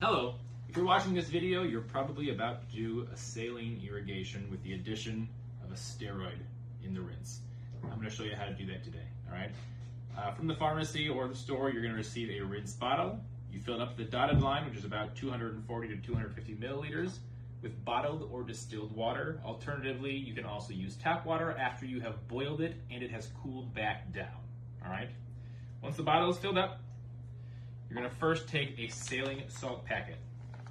Hello, if you're watching this video, you're probably about to do a saline irrigation with the addition of a steroid in the rinse. I'm going to show you how to do that today, all right? From the pharmacy or the store, you're going to receive a rinse bottle. You fill it up to the dotted line, which is about 240 to 250 milliliters, with bottled or distilled water. Alternatively, you can also use tap water after you have boiled it and it has cooled back down, all right? Once the bottle is filled up, you're going to first take a saline salt packet.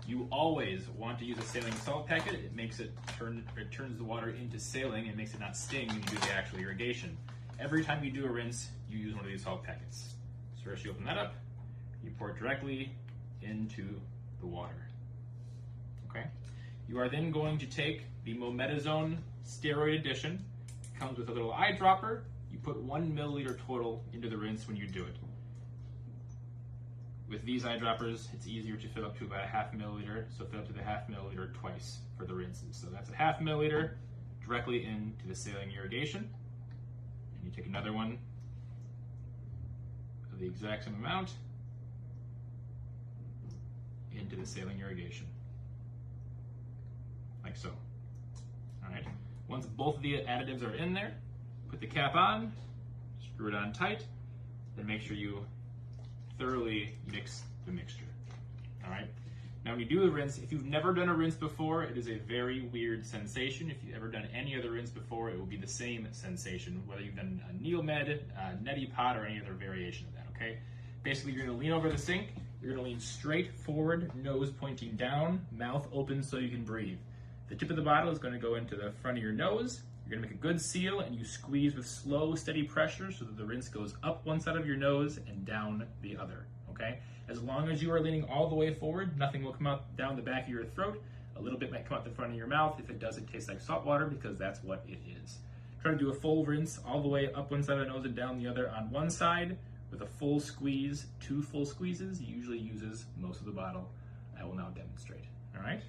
You always want to use a saline salt packet. It makes it turns the water into saline and makes it not sting when you do the actual irrigation. Every time you do a rinse, you use one of these salt packets. So first you open that up, you pour it directly into the water. Okay? You are then going to take the mometasone steroid addition. It comes with a little eyedropper. You put 1 milliliter total into the rinse when you do it. With these eyedroppers, it's easier to fill up to about a half milliliter, so fill up to the half milliliter twice for the rinses. So that's a half milliliter directly into the saline irrigation. And you take another one of the exact same amount into the saline irrigation, like so. All right. Once both of the additives are in there, put the cap on, screw it on tight, then make sure you thoroughly mix the mixture. All right. Now, when you do a rinse, if you've never done a rinse before, it is a very weird sensation. If you've ever done any other rinse before, it will be the same sensation, whether you've done a Neomed, a neti pot, or any other variation of that. Okay. Basically, you're going to lean over the sink. You're going to lean straight forward, nose pointing down, mouth open so you can breathe. The tip of the bottle is going to go into the front of your nose. You're going to make a good seal, and you squeeze with slow, steady pressure so that the rinse goes up one side of your nose and down the other, okay? As long as you are leaning all the way forward, nothing will come out down the back of your throat. A little bit might come out the front of your mouth. If it does, it tastes like salt water because that's what it is. Try to do a full rinse all the way up one side of the nose and down the other on one side with a full squeeze. 2 full squeezes usually uses most of the bottle. I will now demonstrate, all right?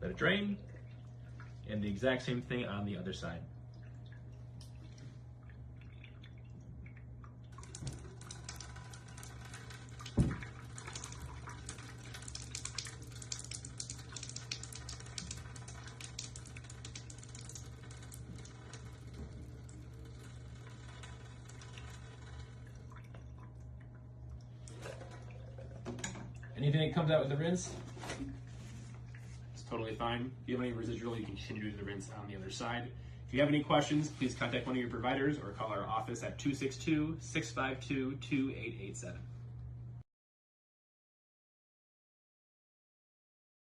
Let it drain, and the exact same thing on the other side. Anything that comes out with the rinse, totally fine. If you have any residual, you can continue to do the rinse on the other side. If you have any questions, please contact one of your providers or call our office at 262-652-2887.